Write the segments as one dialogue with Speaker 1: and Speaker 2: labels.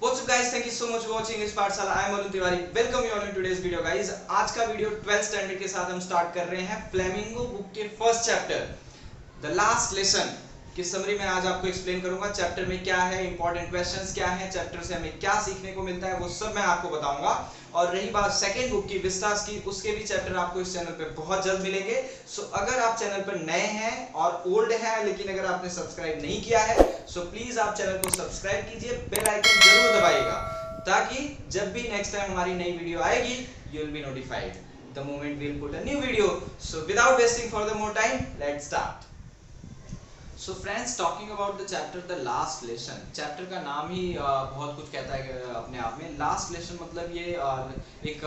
Speaker 1: What's up guys, thank you so much for watching इस पाठशाला। I am Arun Tiwari, welcome you all in today's video guys. आज का video 12th standard के साथ हम स्टार्ट कर रहे हैं फ्लेमिंगो बुक के first chapter the last lesson की समरी में आज आपको एक्सप्लेन करूंगा। चैप्टर में क्या है, इंपॉर्टेंट क्वेश्चंस क्या हैं, चैप्टर से हमें क्या सीखने को मिलता है, वो सब मैं आपको बताऊंगा। और रही बात सेकंड बुक की विस्टास की, उसके भी चैप्टर आपको इस चैनल पे बहुत जल्द मिलेंगे। सो अगर आप चैनल पर नए हैं और ओल्ड हैं लेकिन अगर आपने सब्सक्राइब नहीं किया है सो प्लीज आप चैनल को सब्सक्राइब कीजिए, बेल आइकन जरूर दबाइएगा ताकि जब भी नेक्स्ट टाइम हमारी नई वीडियो आएगी you will be notified the moment we will put a new video. So without wasting further more time, let's start. So friends, talking about the chapter the last lesson, chapter का नाम ही बहुत कुछ कहता है अपने आप में। लास्ट लेसन मतलब ये एक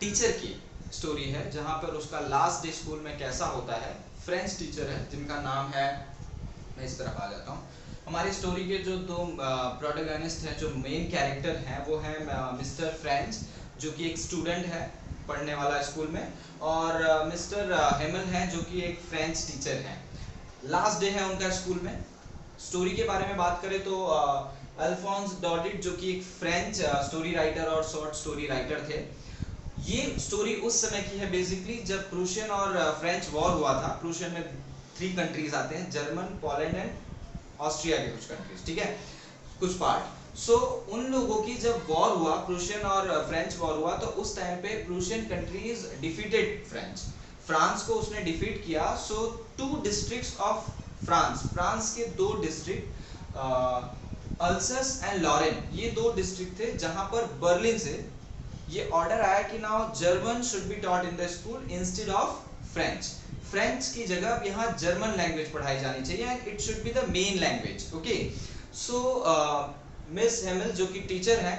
Speaker 1: टीचर की स्टोरी है जहाँ पर उसका लास्ट डे स्कूल में कैसा होता है। फ्रेंच टीचर है जिनका नाम है, मैं इस तरफ आ जाता हूँ। हमारी स्टोरी के जो दो प्रोटैगनिस्ट हैं, जो मेन कैरेक्टर हैं, वो है मिस्टर फ्रेंच जो कि एक स्टूडेंट है पढ़ने वाला स्कूल में, और मिस्टर हेमल हैं जो कि एक फ्रेंच टीचर हैं। लास्ट डे है उनका स्कूल में। स्टोरी के बारे में बात करें तो अल्फोंस डॉडिट जो कि एक फ्रेंच स्टोरी राइटर और शॉर्ट स्टोरी राइटर थे। ये स्टोरी उस समय की है बेसिकली जब प्रूशियन और फ्रेंच वॉर हुआ था। प्रूशियन में 3 कंट्रीज आते हैं, जर्मन, पोलैंड एंड ऑस्ट्रिया के कुछ कंट्रीज, ठीक है, कुछ पार्ट। सो उन लोगों की जब वॉर हुआ, प्रूशियन और फ्रेंच वॉर हुआ, तो उस टाइम पे प्रूशियन कंट्रीज डिफीटेड फ्रांस को उसने डिफीट किया। सो 2 डिस्ट्रिक्ट्स ऑफ फ्रांस के 2 डिस्ट्रिक्ट अल्सस एंड लॉरेन, ये 2 डिस्ट्रिक्ट थे जहां पर बर्लिन से ये ऑर्डर आया कि now German should be taught in the school instead of French. French की जगह यहाँ जर्मन लैंग्वेज पढ़ाई जानी चाहिए and it should be the main language. Okay, so Miss Hamel जो कि टीचर है,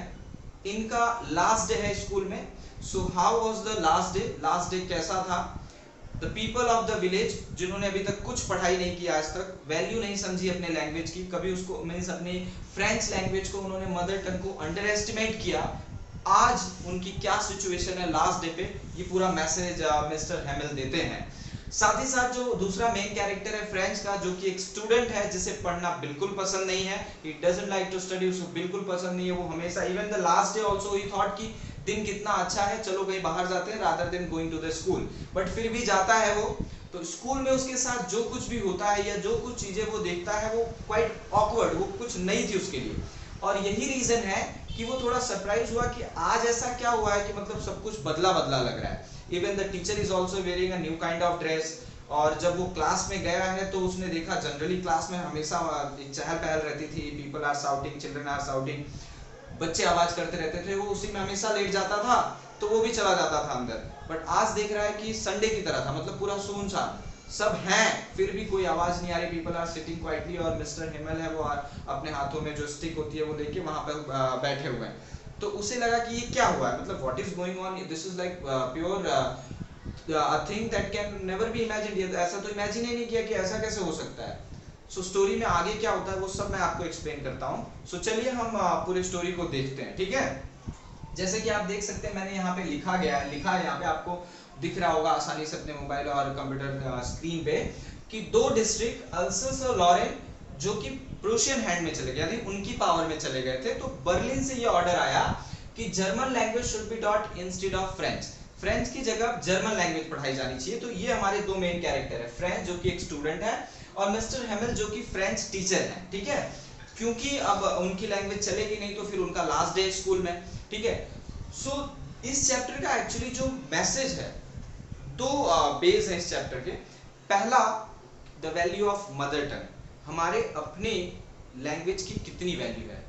Speaker 1: इनका लास्ट डे है स्कूल में। So how was the last day? Last day कैसा था? The people of the village, जिन्होंने अभी तक कुछ पढ़ाई नहीं की, आज तक वैल्यू नहीं समझी अपने लैंग्वेज की, कभी उसको मीन्स अपनी फ्रेंच लैंग्वेज को उन्होंने मदर टंग को अंडर एस्टिमेट किया, आज उनकी क्या सिचुएशन है लास्ट डे पे, ये पूरा मैसेज मिस्टर हेमल देते हैं। साथ ही साथ जो दूसरा मेन कैरेक्टर है फ्रेंच का, जो कि एक स्टूडेंट है जिसे पढ़ना बिल्कुल पसंद नहीं है, he doesn't like to study, उसको बिल्कुल पसंद नहीं है। वो हमेशा even the last day also he thought कि दिन कितना अच्छा है, चलो कहीं बाहर जाते हैं rather than going to the school, but फिर भी जाता है वो। तो स्कूल में उसके साथ जो कुछ भी होता है या जो कुछ चीजें वो देखता है वो क्वाइट ऑकवर्ड, वो कुछ नई थी उसके लिए, और यही रीजन है कि वो थोड़ा सरप्राइज हुआ कि आज ऐसा क्या हुआ है कि मतलब सब कुछ बदला बदला लग रहा है। Even the teacher is also wearing a new kind of dress. और जब वो क्लास में गया है तो उसने देखा जनरली क्लास में हमेशा एक चहल पहल रहती थी, people are shouting, children are shouting, बच्चे आवाज करते रहते थे, वो उसी में हमेशा लेट जाता था तो वो भी चला जाता था अंदर। बट आज देख रहा है कि संडे की तरह था, मतलब पूरा सुनसान, सब हैं फिर भी कोई आवाज नहीं आ रही, पीपल आर सिटिंग क्वाइटली, और मिस्टर हेमल है वो अपने हाथों में जो स्टिक होती है वो लेके वहां पर बैठे हुए हैं। तो उसे लगा कि ये क्या हुआ है, मतलब what is going on, this is like pure a thing that can never be imagined। ऐसा तो इमेजिन ही नहीं किया कि ऐसा कैसे हो सकता है। सो स्टोरी में आगे क्या होता है वो सब मैं आपको एक्सप्लेन करता हूँ। सो चलिए हम पूरे स्टोरी को देखते हैं, ठीक है। जैसे कि आप देख सकते हैं मैंने यहाँ पे लिखा है, यहाँ पे आपको दिख रहा होगा आसानी से अपने मोबाइल और कंप्यूटर स्क्रीन पे कि 2 डिस्ट्रिक्ट अल्सस और लॉरेन जो कि प्रूशियन हैंड में चले गए, यानी उनकी पावर में चले गए थे। तो बर्लिन से ये ऑर्डर आया कि German language should be taught instead of French, French की जगह जर्मन लैंग्वेज पढ़ाई जानी चाहिए। तो ये हमारे 2 मेन कैरेक्टर है, फ्रेंच जो कि एक स्टूडेंट है और मिस्टर हेमल जो कि फ्रेंच टीचर है, ठीक है। क्योंकि अब उनकी लैंग्वेज चलेगी नहीं तो फिर उनका लास्ट डे स्कूल में, ठीक है। सो इस चैप्टर का एक्चुअली जो मैसेज है, 2 बेस है इस चैप्टर के। पहला, the value of mother tongue, हमारे अपने लैंग्वेज की कितनी वैल्यू है,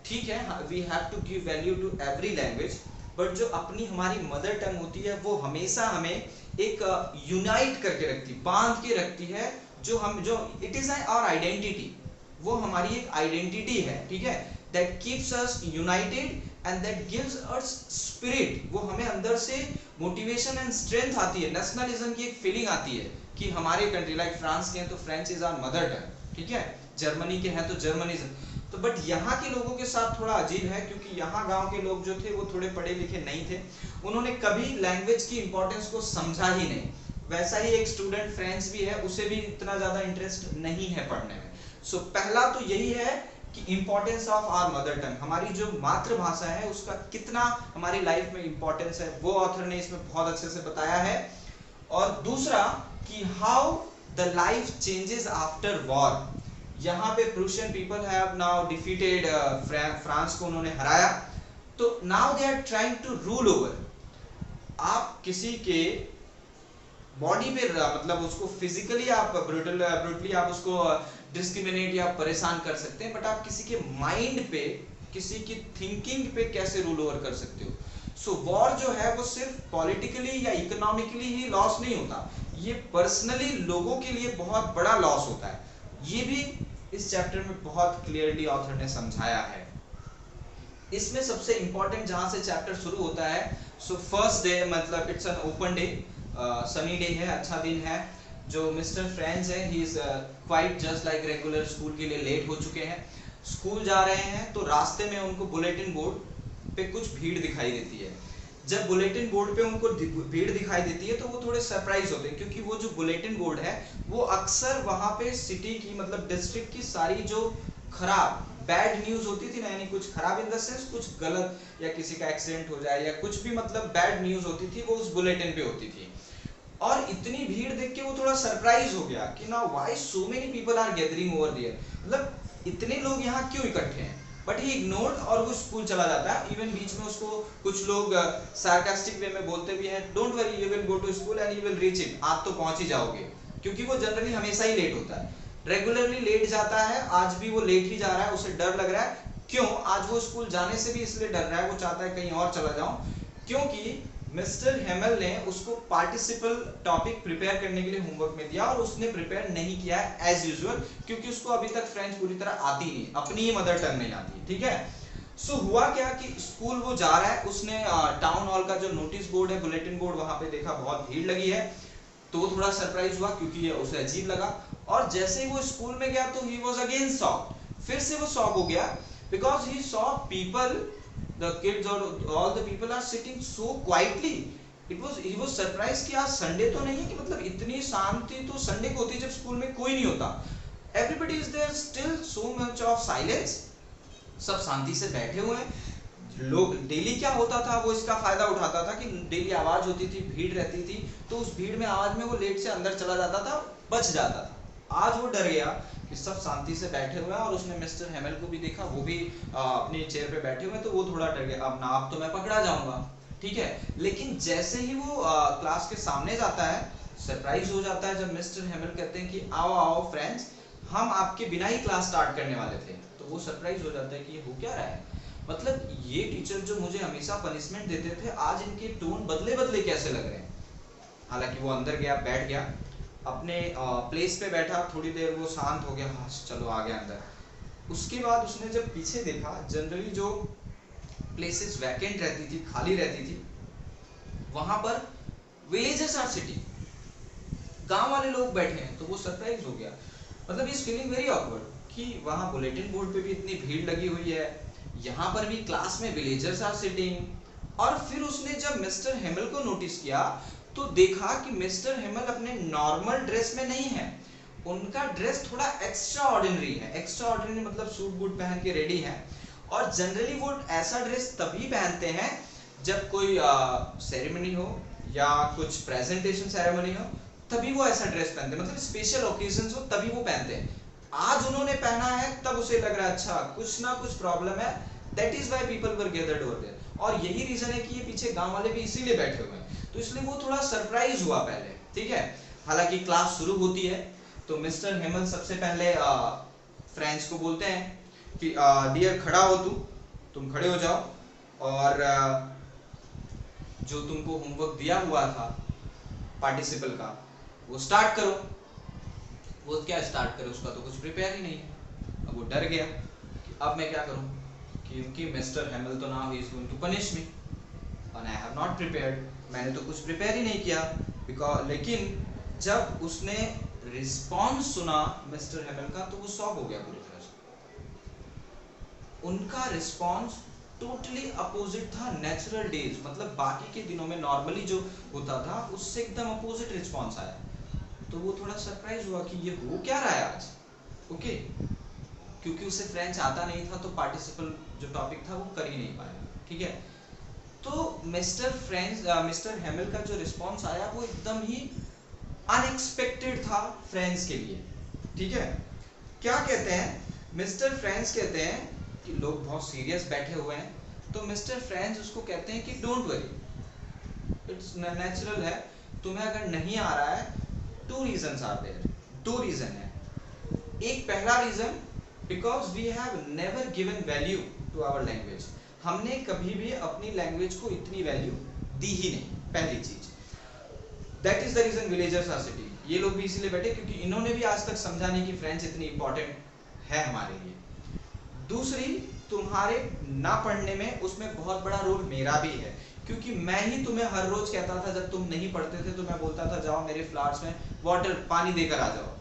Speaker 1: ठीक है। We have to give value to every language, but जो अपनी हमारी मदर टंग होती है वो हमेशा हमें एक यूनाइट करके रखती, बांध के रखती है, जो इट इज आवर आइडेंटिटी, वो हमारी एक आइडेंटिटी है, ठीक है, that keeps us United and that gives us spirit, वो हमें अंदर से मोटिवेशन एंड स्ट्रेंथ आती है, नेशनलिज्म की एक फीलिंग आती है कि हमारे कंट्री लाइक फ्रांस के हैं तो French is our mother tongue, ठीक है, जर्मनी के हैं तो जर्मनिज्म। तो बट यहाँ के लोगों के साथ थोड़ा अजीब है क्योंकि यहाँ गांव के लोग जो थे वो थोड़े पढ़े लिखे नहीं थे, उन्होंने कभी लैंग्वेज की इंपॉर्टेंस को समझा ही नहीं। वैसा ही एक स्टूडेंट फ्रेंच भी है, उसे भी इतना ज्यादा इंटरेस्ट नहीं है पढ़ने में। सो पहला तो यही है कि importance of our mother tongue, हमारी जो मातृभाषा है उसका कितना हमारी लाइफ में इंपॉर्टेंस है, वो ऑथर ने इसमें बहुत अच्छे से बताया है। और दूसरा कि how the life changes after war, यहाँ पे Prussian people have now defeated France को उन्होंने हराया, तो now they are trying to rule over. आप किसी के बॉडी पे मतलब उसको फिजिकली आप ब्रूटली आप उसको डिस्क्रिमिनेट या परेशान कर सकते हैं, बट आप किसी के माइंड पे, किसी की थिंकिंग पे कैसे रूल ओवर कर सकते हो। सो वॉर जो है वो सिर्फ पॉलिटिकली या इकोनॉमिकली ही लॉस नहीं होता, ये पर्सनली लोगों के लिए बहुत बड़ा लॉस होता है। ये भी इस चैप्टर में बहुत क्लियरली ऑथर ने समझाया है। इसमें सबसे इंपॉर्टेंट जहां से चैप्टर शुरू होता है, सो फर्स्ट डे, मतलब it's an open day, sunny day है, अच्छा दिन है। जो मिस्टर फ्रेंड्स है, he is quite just like regular, school के लिए लेट हो चुके हैं, स्कूल जा रहे हैं, तो रास्ते में उनको बुलेटिन बोर्ड पे कुछ भीड़ दिखाई देती है। जब बुलेटिन बोर्ड पे उनको भीड़ दिखाई देती है तो वो थोड़े सरप्राइज होते हैं, क्योंकि वो जो बुलेटिन बोर्ड है वो अक्सर वहां पे सिटी की, मतलब डिस्ट्रिक्ट की सारी जो खराब बैड न्यूज होती थी ना, यानी कुछ खराब इन द सेंस कुछ गलत, या किसी का एक्सीडेंट हो जाए या कुछ भी मतलब बैड न्यूज होती थी, वो उस बुलेटिन पे होती थी। और इतनी भीड़ देख के वो थोड़ा सरप्राइज हो गया कि ना why so many people are gathering over there, मतलब इतने लोग यहाँ क्यों इकट्ठे हैं। बट ही इग्नोर्ड और वो स्कूल चला जाता है। इवन बीच में उसको कुछ लोग सार्कास्टिक वे में बोलते भी हैं, don't worry you will go to school and you will reach it, आप तो पहुंच ही जाओगे, क्योंकि वो जनरली हमेशा ही लेट होता है, रेगुलरली लेट जाता है, आज भी वो लेट ही जा रहा है, उसे डर लग रहा है। क्यों? आज वो स्कूल जाने से भी इसलिए डर रहा है, वो चाहता है कहीं और चला जाऊं, क्योंकि मिस्टर हेमल ने उसको पार्टिसिपल टॉपिक प्रिपेयर करने के लिए होमवर्क में दिया और उसने प्रिपेयर नहीं किया है एज यूजुअल, क्योंकि उसको अभी तक फ्रेंच पूरी तरह आती नहीं, अपनी ही मदर टंग नहीं आती, ठीक है। सो हुआ क्या कि स्कूल वो जा रहा है, उसने टाउन हॉल का जो नोटिस बोर्ड है, बुलेटिन बोर्ड, वहां पे देखा बहुत भीड़ लगी है, तो वो थोड़ा सरप्राइज हुआ क्योंकि ये उसे अजीब लगा। और जैसे ही वो स्कूल में गया तो ही वाज अगेन शॉक्ड, फिर से वो शॉक हो गया, because he saw people, the kids or all the people are sitting so quietly. he was surprised कि आज संडे तो नहीं है, कि मतलब इतनी शांति तो संडे को होती है जब स्कूल में कोई नहीं होता। everybody is there still, so much of silence, सब शांति से बैठे हुए हैं। लोग डेली क्या होता था, वो इसका फायदा उठाता था कि डेली आवाज होती थी, भीड़ रहती थी, तो उस भीड़ में आवाज में वो लेट से अंदर चला जाता था, बच जाता था। आज वो डर गया कि सब शांति से बैठे हुए हैं, और उसने मिस्टर हेमल को भी देखा, वो भी अपनी चेयर पे बैठे हुए, तो वो थोड़ा डर गया, अब ना अब तो मैं पकड़ा जाऊंगा, ठीक है। लेकिन जैसे ही वो क्लास के सामने जाता है, सरप्राइज हो जाता है जब मिस्टर हेमल कहते हैं कि आओ आओ फ्रेंड्स, हम आपके बिना ही क्लास स्टार्ट करने वाले थे। तो वो सरप्राइज हो जाता है कि ये हो क्या रहा है, मतलब ये टीचर जो मुझे हमेशा पनिशमेंट देते थे, आज इनके टोन बदले बदले कैसे लग रहे हैं। हालांकि वो अंदर गया, बैठ गया, अपने प्लेस पे बैठा, थोड़ी देर वो शांत हो गया, हाँ चलो आ गया अंदर। उसके बाद उसने जब पीछे देखा, जनरली जो प्लेसेस वैकेंट रहती थी, खाली रहती थी, वहां पर विलेजर्स आर सिटिंग, गांव वाले लोग बैठे हैं, तो वो सरप्राइज हो गया, मतलब इज फीलिंग वेरी ऑकवर्ड कि वहां बुलेटिन बोर्ड पे भी इतनी भीड़ लगी हुई है, यहाँ पर भी क्लास में विलेजर्स आर सिटिंग। और फिर उसने जब मिस्टर हेमल को नोटिस किया तो देखा कि मिस्टर हेमल अपने नॉर्मल ड्रेस में नहीं है, उनका ड्रेस थोड़ा एक्स्ट्रा ऑर्डिनरी है। एक्स्ट्रा ऑर्डिनरी मतलब सूट बूट पहन के रेडी है, और जनरली वो ऐसा ड्रेस तभी पहनते हैं जब कोई सेरेमनी हो या कुछ प्रेजेंटेशन सेरेमनी हो, तभी वो ऐसा ड्रेस पहनते हैं, मतलब स्पेशल ओकेजन्स हो तभी वो पहनते हैं। आज उन्होंने पहना है, तब उसे लग रहा है अच्छा कुछ ना कुछ प्रॉब्लम है, that is why people were gathered over there. और यही रीजन है कि ये पीछे गांव वाले भी इसीलिए बैठे हुए हैं, तो इसलिए वो थोड़ा सरप्राइज हुआ पहले, ठीक है। हालांकि क्लास शुरू होती है तो मिस्टर हेमल सबसे पहले फ्रेंड्स को बोलते हैं कि डियर खड़ा हो, तुम खड़े हो जाओ, और जो तुमको होमवर्क दिया हुआ था पार्टिसिपल का वो स्टार्ट करो। वो क्या स्टार्ट करे, उसका तो कुछ प्रिपेयर ही नहीं है। अब वो डर गया कि अब मैं क्या करूं, क्योंकि मिस्टर हेमल तो now he is going to punish me and I have not prepared, मैंने तो कुछ प्रिपेयर ही नहीं किया। बिकॉज लेकिन जब उसने रिस्पॉन्स सुना मिस्टर हेमल का तो वो शॉक हो गया पूरी तरह से। उनका रिस्पॉन्स टोटली अपोजिट था नेचुरल डेज, मतलब बाकी के दिनों में नॉर्मली जो होता था उससे एकदम अपोजिट रिस्पॉन्स आया। तो वो थोड़ा सरप्राइज हुआ कि ये हो क्या रहा है आज, ओके। क्योंकि उसे फ्रेंच आता नहीं था तो पार्टिसिपल जो टॉपिक था वो कर ही नहीं पाया, ठीक है। तो मिस्टर हेमल का जो रिस्पॉन्स आया वो एकदम ही अनएक्सपेक्टेड था फ्रेंच के लिए, ठीक है। क्या कहते हैं मिस्टर फ्रेंच, कहते हैं कि लोग बहुत सीरियस बैठे हुए हैं, तो मिस्टर फ्रेंच उसको कहते हैं कि डोंट वरी, इट्स नेचुरल है, तुम्हें अगर नहीं आ रहा है, टू रीजंस आर देयर, दो रीजन है। एक पहला reason, because we have never given value to our language, हमने कभी भी अपनी लैंग्वेज को इतनी वैल्यू दी ही नहीं, पहली चीज। That is the reason villagers are city, ये लोग भी इसीलिए बैठे क्योंकि इन्होंने भी आज तक समझा नहीं कि फ्रेंच इतनी इंपॉर्टेंट है हमारे लिए। दूसरी, तुम्हारे ना पढ़ने में उसमें बहुत बड़ा रोल मेरा भी है, क्योंकि मैं ही तुम्हें हर रोज कहता था जब तुम नहीं पढ़ते थे, तो मैं बोलता था जाओ मेरे फ्लावर्स में वाटर पानी देकर आ जाओ,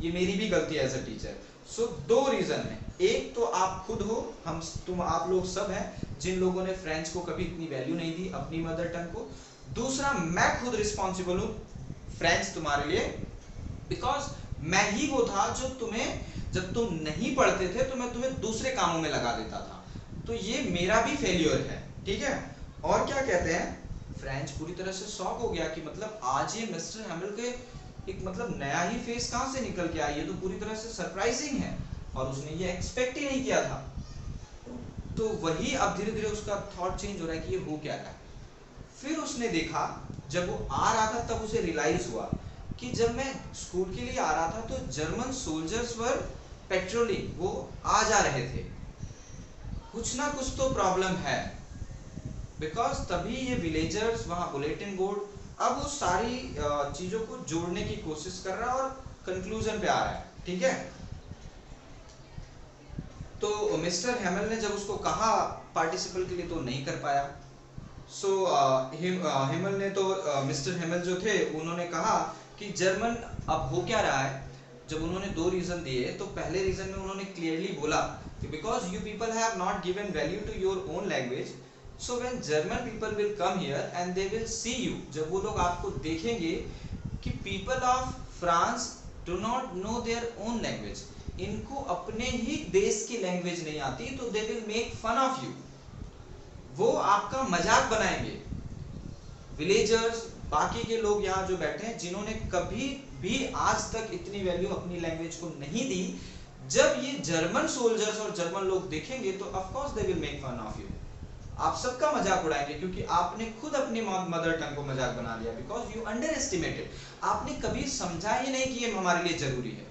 Speaker 1: ये मेरी भी गलती है एज अ टीचर। सो दो रीजन है, एक तो आप खुद हो, आप लोग सब हैं जिन लोगों ने फ्रेंच को कभी इतनी वैल्यू नहीं दी, अपनी मदर टंग को। दूसरा, मैं खुद रिस्पॉन्सिबल हूँ फ्रेंच तुम्हारे लिए, बिकॉज मैं ही वो था जो तुम्हें जब तुम नहीं पढ़ते थे तो मैं तुम्हें दूसरे कामों में लगा देता था, तो ये मेरा भी फेलियर है, ठीक है। और क्या कहते हैं, फ्रेंच पूरी तरह से शॉक हो गया कि मतलब आज ये मिस्टर हेमल के एक मतलब नया ही फेस कहां से निकल के आया, ये तो पूरी तरह से सरप्राइजिंग है, और उसने ये एक्सपेक्ट ही नहीं किया था। तो वही अब धीरे धीरे उसका थॉट चेंज हो रहा है कि ये हो क्या रहा है। फिर उसने देखा, जब वो आ रहा था तब उसे रियलाइज हुआ कि जब मैं स्कूल के लिए आ रहा था तो जर्मन सोल्जर्स वर पेट्रोलिंग, वो आ जा रहे थे, कुछ ना कुछ तो प्रॉब्लम है, बिकॉज तभी ये विलेजर्स वहां बुलेटिन बोर्ड, अब वो सारी चीजों को जोड़ने की कोशिश कर रहा है और कंक्लूजन पे आ रहा है, ठीक है। तो मिस्टर हेमल ने जब उसको कहा पार्टिसिपल के लिए तो नहीं कर पाया। सो हेमल ने तो मिस्टर हेमल जो थे उन्होंने कहा कि जर्मन अब हो क्या रहा है। जब उन्होंने दो रीजन दिए तो पहले रीजन में उन्होंने क्लियरली बोला कि because you people have not given value to your own language, so when German people will come here and they will see you, जब वो लोग आपको देखेंगे कि people of France do not know their own language, इनको अपने ही देश की लैंग्वेज नहीं आती, तो they will make fun of you, वो आपका मजाक बनाएंगे। विलेजर्स, बाकी के लोग यहाँ जो बैठे हैं जिन्होंने कभी भी आज तक इतनी वैल्यू अपनी लैंग्वेज को नहीं दी, जब ये जर्मन सोल्जर्स और जर्मन लोग देखेंगे तो of course they will make fun of you, आप सबका मजाक उड़ाएंगे, क्योंकि आपने खुद अपनी मदर टंग को मजाक बना लिया, बिकॉज यू अंडर एस्टिमेटेड, आपने कभी समझा ही नहीं कि ये हमारे लिए जरूरी है।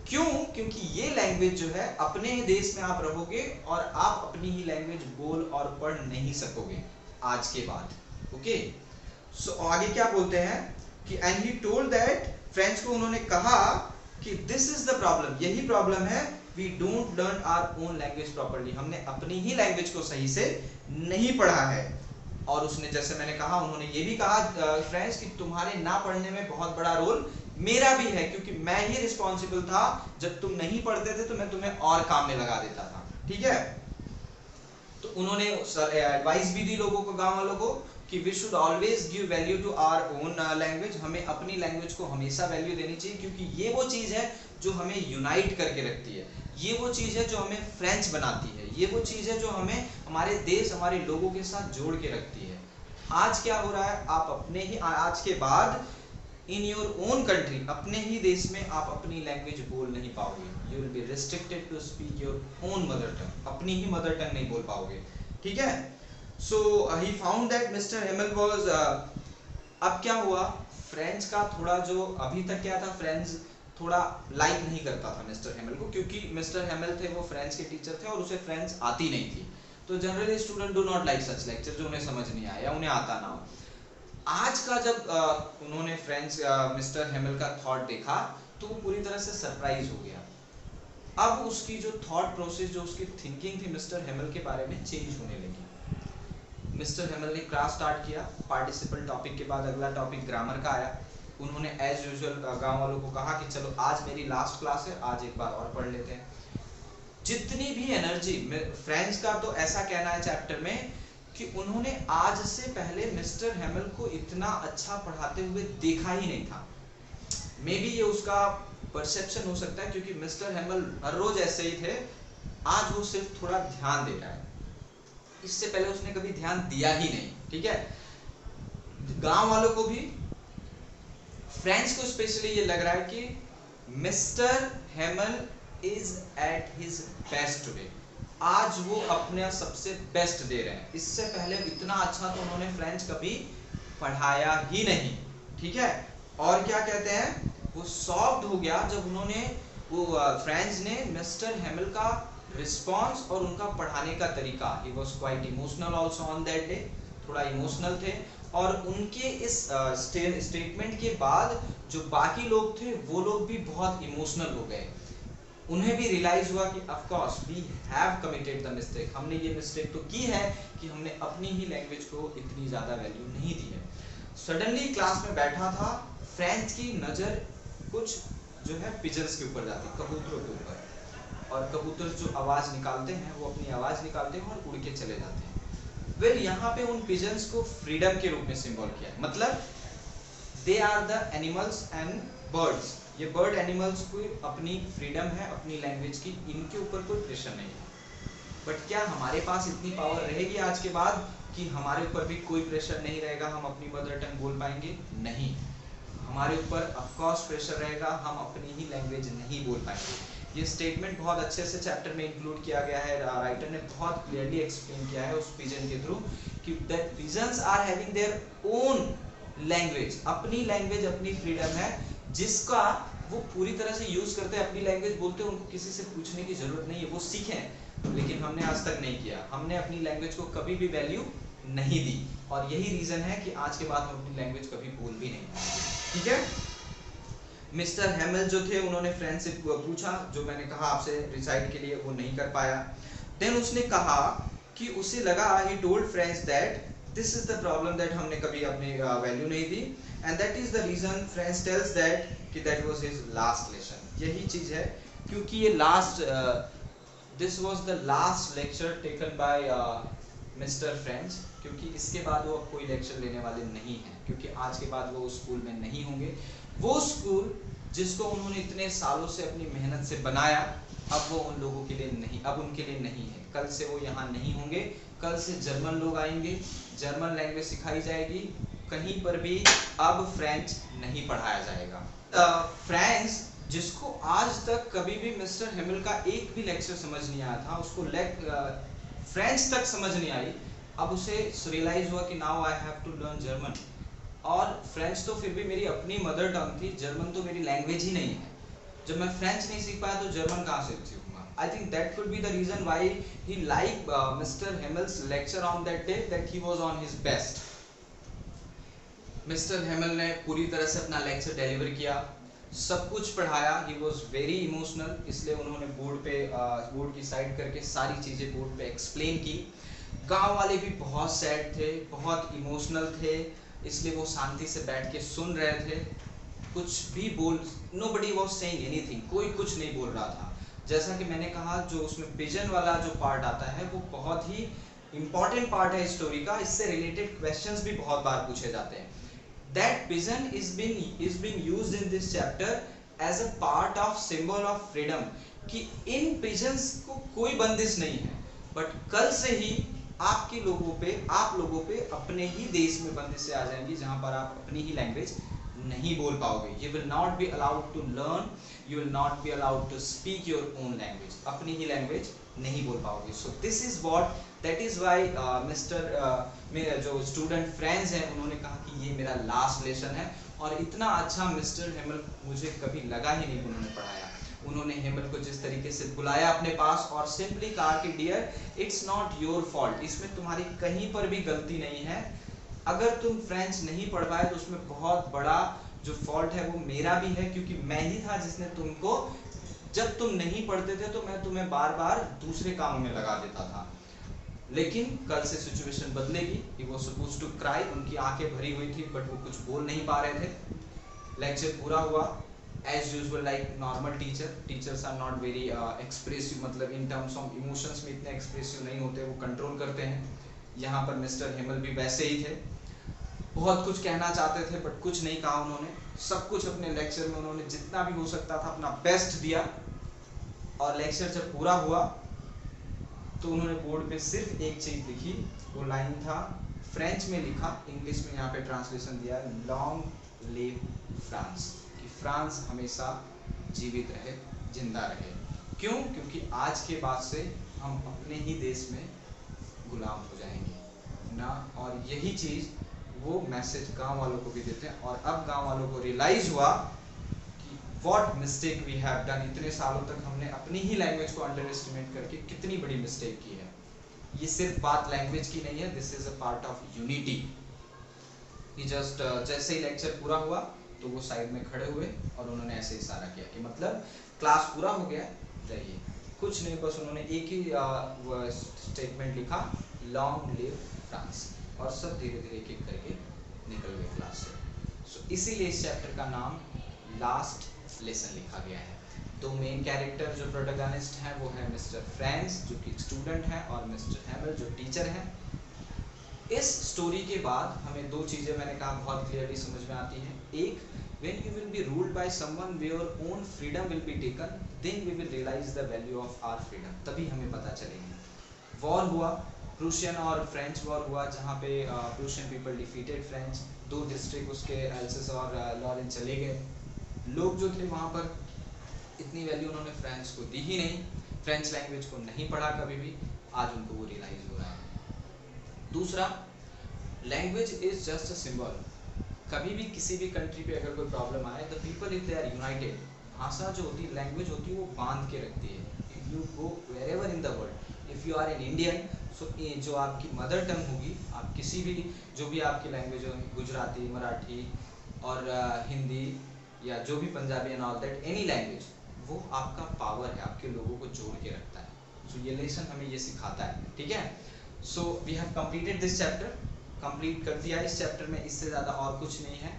Speaker 1: क्यों? क्योंकि ये लैंग्वेज जो है, अपने ही देश में आप रहोगे और आप अपनी ही लैंग्वेज बोल और पढ़ नहीं सकोगे आज के बाद, ओके। सो आगे क्या बोलते हैं कि and he told that, French को उन्होंने कहा कि दिस इज द प्रॉब्लम, यही प्रॉब्लम है, we don't learn our own language properly, हमने अपनी ही लैंग्वेज को सही से नहीं पढ़ा है। और उसने, जैसे मैंने कहा, उन्होंने ये भी कहा फ्रेंच कि तुम्हारे ना पढ़ने में बहुत बड़ा रोल मेरा भी है, क्योंकि मैं ही रिस्पॉन्सिबल था, जब तुम नहीं पढ़ते थे तो मैं तुम्हें और काम में लगा देता था, ठीक है। तो उन्होंने एडवाइस भी दी लोगों को, गांव वालों को, कि we should always give value to our own language, हमें अपनी लैंग्वेज को हमेशा वैल्यू देनी चाहिए, क्योंकि ये वो चीज है जो हमें यूनाइट करके रखती है, ये वो चीज है जो हमें फ्रेंच बनाती है, ये वो चीज है जो हमें हमारे देश, हमारे लोगों के साथ जोड़ के रखती है। आज क्या हो रहा है, आप अपने ही, आज के बाद इन योर ओन कंट्री, अपने ही देश में आप अपनी लैंग्वेज बोल नहीं पाओगे, you will be restricted to speak your own mother tongue, अपनी ही मदर टंग नहीं बोल पाओगे, ठीक है। So he found that Mister Hamel was, अब क्या हुआ, फ्रेंच का थोड़ा जो अभी तक क्या था, फ्रेंच थोड़ा लाइक नहीं करता था मिस्टर हेमल को, क्योंकि मिस्टर हेमल थे वो फ्रेंच के टीचर थे और उसे फ्रेंच आती नहीं थी, तो generally student do not like such lecture जो उन्हें समझ नहीं आया, उन्हें आता ना हो। आज का जब उन्होंने फ्रेंच मिस्टर हेमल का थॉट देखा तो वो पूरी तरह से सरप्राइज हो गया। अब उसकी जो थॉट प्रोसेस, जो उसकी थिंकिंग थी मिस्टर हेमल के बारे में, चेंज होने लगी। मिस्टर हेमल ने क्लास स्टार्ट किया, पार्टिसिपल टॉपिक के बाद अगला टॉपिक ग्रामर का आया। उन्होंने एज यूजुअल गांव वालों को कहा कि चलो आज मेरी लास्ट क्लास है, आज एक बार और पढ़ लेते हैं। जितनी भी एनर्जी, फ्रेंच का तो ऐसा कहना है चैप्टर में कि उन्होंने आज से पहले मिस्टर हेमल को इतना अच्छा पढ़ाते हुए देखा ही नहीं था। मे बी ये उसका परसेप्शन हो सकता है, क्योंकि मिस्टर हेमल हर रोज ऐसे ही थे, आज वो सिर्फ थोड़ा ध्यान दे रहा है, इससे पहले उसने कभी ध्यान दिया ही नहीं। ठीक है, गांव वालों को भी, फ्रेंड्स को स्पेशली ये लग रहा है कि Mister Hamel is at his best today, आज वो अपना सबसे बेस्ट दे रहे हैं। इससे पहले इतना अच्छा तो उन्होंने फ्रेंच कभी पढ़ाया ही नहीं। ठीक है, और क्या कहते हैं, वो शॉक्ड हो गया जब उन्होंने वो फ्रेंच ने मिस्टर हेमल का रिस्पॉन्स और उनका पढ़ाने का तरीका, he was quite emotional also on that day, थोड़ा इमोशनल थे। और उनके इस स्टेटमेंट के बाद जो बाकी लोग थे वो लोग भी बहुत इमोशनल हो गए। उन्हें भी रियलाइज हुआ कि of course we have committed the mistake, हमने ये मिस्टेक तो की है कि हमने अपनी ही लैंग्वेज को इतनी ज़्यादा वैल्यू नहीं दी है। सडनली क्लास में बैठा था, फ्रेंच की नज़र कुछ जो है पिजन्स के ऊपर जाती, कबूतरों के ऊपर, और कबूतर जो आवाज़ निकालते हैं वो अपनी आवाज़ निकालते हैं और उड़ के चले जाते हैं। वेल यहाँ पे उन पिजन्स को फ्रीडम के रूप में सिंबल किया है, मतलब they are the animals and birds, ये बर्ड एनिमल्स को अपनी फ्रीडम है अपनी लैंग्वेज की, इनके ऊपर कोई प्रेशर नहीं है। बट क्या हमारे पास इतनी पावर रहेगी आज के बाद कि हमारे ऊपर भी कोई प्रेशर नहीं रहेगा, हम अपनी मदर टंग बोल पाएंगे? नहीं, हमारे ऊपर ऑफ कोर्स प्रेशर रहेगा, हम अपनी ही लैंग्वेज नहीं बोल पाएंगे। ये स्टेटमेंट बहुत अच्छे से चैप्टर में इंक्लूड किया गया है, राइटर ने बहुत क्लियरली एक्सप्लेन किया है उस पिजन के थ्रू कि that pigeons are having their own language, अपनी लैंग्वेज, अपनी फ्रीडम है जिसका वो पूरी तरह से यूज करते हैं, अपनी लैंग्वेज बोलते हैं, उनको किसी से पूछने की जरूरत नहीं है, वो सीखें। लेकिन हमने आज तक नहीं किया, हमने अपनी लैंग्वेज को कभी भी वैल्यू नहीं दी, और यही रीजन है कि आज के बाद हम अपनी लैंग्वेज कभी बोल भी नहीं पाएंगे। ठीक है, मिस्टर हेमल जो थे उन्होंने फ्रेंड से पूछा, जो मैंने कहा आपसे रिसाइट के लिए वो नहीं कर पाया। देन उसने कहा कि उसे लगा, he told friends that this is the problem, that हमने कभी अपनी वैल्यू नहीं दी, and that is the reason friends tells that कि that was his last lesson. यही चीज है, क्योंकि ये last, this was the last lecture taken by Mister French, क्योंकि इसके बाद वो कोई लेक्चर लेने वाले नहीं हैं, क्योंकि आज के बाद वो स्कूल में नहीं होंगे। वो स्कूल जिसको उन्होंने इतने सालों से अपनी मेहनत से बनाया, अब वो उन लोगों के लिए नहीं, अब उनके लिए नहीं है। कल से वो यहाँ नहीं होंगे, कल से जर्मन लोग आएंगे, जर्मन लैंग्वेज सिखाई जाएगी, कहीं पर भी अब फ्रेंच नहीं पढ़ाया जाएगा। फ्रेंच जिसको आज तक कभी भी मिस्टर हेमल का एक भी लेक्चर समझ नहीं आया था, उसको फ्रेंच तक समझ नहीं आई, अब उसे रियलाइज हुआ कि now I have to learn German. और फ्रेंच तो फिर भी मेरी अपनी मदर टंग थी, जर्मन तो मेरी लैंग्वेज ही नहीं है। जब मैं फ्रेंच नहीं सीख पाया तो जर्मन कहाँ से सीखूंगा? I think that could be the reason why he like Mister Hamel's lecture on that day, that he was on his best. Mister Hamel ने पूरी तरह से अपना लेक्चर डिलीवर किया, सब कुछ पढ़ाया, ही वॉज वेरी इमोशनल, इसलिए उन्होंने बोर्ड की साइड करके सारी चीज़ें बोर्ड पे एक्सप्लेन की। गांव वाले भी बहुत सैड थे, बहुत इमोशनल थे, इसलिए वो शांति से बैठ के सुन रहे थे। कुछ भी नोबडी वाज सेइंग एनीथिंग, कोई कुछ नहीं बोल रहा था। जैसा कि मैंने कहा, जो उसमें पिजन वाला जो पार्ट आता है वो बहुत ही इंपॉर्टेंट पार्ट है स्टोरी का, इससे रिलेटेड क्वेश्चंस भी बहुत बार पूछे जाते हैं। That pigeon is being used in this chapter as a part of symbol of freedom, कि इन pigeons को कोई बंदिश नहीं है, बट कल से ही आप लोगों पे अपने ही देश में बंदिशें आ जाएंगी, जहां पर आप अपनी ही लैंग्वेज नहीं बोल पाओगे। You will not be allowed to learn, you will not be allowed to speak your own language, अपनी ही लैंग्वेज नहीं बोल पाओगे। So this is what, that is why मेरा जो स्टूडेंट फ्रेंड्स हैं उन्होंने कहा कि ये मेरा लास्ट लेसन है, और इतना अच्छा मिस्टर हेमल मुझे कभी लगा ही नहीं कि उन्होंने पढ़ाया। उन्होंने हेमल को जिस तरीके से बुलाया अपने पास और सिंपली कहा कि dear it's not your fault, इसमें तुम्हारी कहीं पर भी गलती नहीं है। अगर तुम फ्रेंच नहीं पढ़ पाए तो उसमें बहुत बड़ा जो फॉल्ट है वो मेरा भी है, क्योंकि मैं ही था जिसने तुमको, जब तुम नहीं पढ़ते थे तो मैं तुम्हें बार बार दूसरे कामों में लगा देता था। लेकिन कल से सिचुएशन बदलेगी। He was supposed to cry, उनकी आंखें भरी हुई थी बट वो कुछ बोल नहीं पा रहे थे। लेक्चर पूरा हुआ as usual, like normal teachers are not very expressive, मतलब इन टर्म्स ऑफ इमोशंस में इतने एक्सप्रेसिव नहीं होते, वो कंट्रोल करते हैं। यहाँ पर मिस्टर हेमल भी वैसे ही थे, बहुत कुछ कहना चाहते थे बट कुछ नहीं कहा उन्होंने। सब कुछ अपने लेक्चर में उन्होंने जितना भी हो सकता था अपना बेस्ट दिया, और लेक्चर जब पूरा हुआ तो उन्होंने बोर्ड पे सिर्फ एक चीज लिखी, वो लाइन था, फ्रेंच में लिखा, इंग्लिश में यहाँ पे ट्रांसलेशन दिया है, लॉन्ग लिव फ्रांस, कि फ्रांस हमेशा जीवित रहे, जिंदा रहे। क्यों? क्योंकि आज के बाद से हम अपने ही देश में गुलाम हो जाएंगे ना। और यही चीज़ वो मैसेज गांव वालों को भी देते हैं। और अब गांव वालों को रियलाइज हुआ कि what mistake we have done, इतने सालों तक हमने अपनी ही लैंग्वेज को अंडर एस्टिमेट करके कितनी बड़ी मिस्टेक की है। ये सिर्फ बात लैंग्वेज की नहीं है, this is a part of unity. He just जैसे ही लेक्चर पूरा हुआ तो वो साइड में खड़े हुए और उन्होंने ऐसे इशारा किया कि मतलब क्लास पूरा हो गया, जाइए। कुछ नहीं, बस उन्होंने एक ही स्टेटमेंट लिखा, लॉन्ग लिव फ्रांस, और सब धीरे धीरे एक एक करके निकल गए क्लास से। सो इसीलिए इस चैप्टर का नाम लास्ट लेसन लिखा गया है। दो मेन कैरेक्टर जो प्रोटोगनिस्ट हैं वो है मिस्टर फ्रांस जो कि स्टूडेंट हैं और मिस्टर हैमल जो टीचर हैं। इस स्टोरी के बाद हमें दो चीज़ें मैंने कहा बहुत क्लियरली समझ में आती हैं। एक, when you will be ruled by someone where your own freedom will be taken, then we will realize the value of our freedom, तभी हमें पता चलेगी। वॉर हुआ, प्रूशियन और फ्रेंच वॉर हुआ, जहाँ पे प्रूशियन पीपल डिफीटेड फ्रेंच, दो डिस्ट्रिक्ट उसके एल्सेस और लॉरेन चले गए। लोग जो थे वहाँ पर इतनी वैल्यू उन्होंने फ्रेंच को दी ही नहीं, फ्रेंच लैंग्वेज को नहीं पढ़ा कभी भी, आज उनको वो रियलाइज हो रहा है। दूसरा, language is just a symbol. कभी भी किसी भी कंट्री पे अगर कोई प्रॉब्लम आए, the people if they are united, भाषा जो होती है, लैंग्वेज होती है, वो बांध के रखती है। If you go wherever in the world, if you are an Indian, so जो आपकी मदर टंग होगी, आप किसी भी जो भी आपकी लैंग्वेज हो, गुजराती, मराठी और हिंदी या जो भी Punjabi and all that, any language, वो आपका पावर है, आपके लोगों को जोड़ के रखता है। सो ये लेसन हमें ये सिखाता है, ठीक है। So we have completed this chapter, complete कर दिया इस चैप्टर में, इससे ज़्यादा और कुछ नहीं है।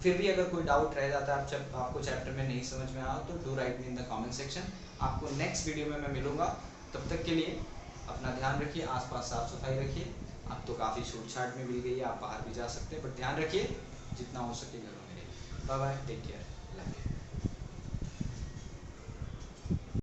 Speaker 1: फिर भी अगर कोई डाउट रह जाता है, आपको चैप्टर में नहीं समझ में आया, तो do right me in the comment section. आपको नेक्स्ट वीडियो में मैं मिलूंगा, तब तक के लिए अपना ध्यान रखिए, आसपास साफ सफाई रखिए। अब तो काफ़ी छूट छाट में मिल गई है, आप बाहर भी जा सकते हैं, बट ध्यान रखिए, जितना हो सके घरों में रहिए। Bye bye, take care.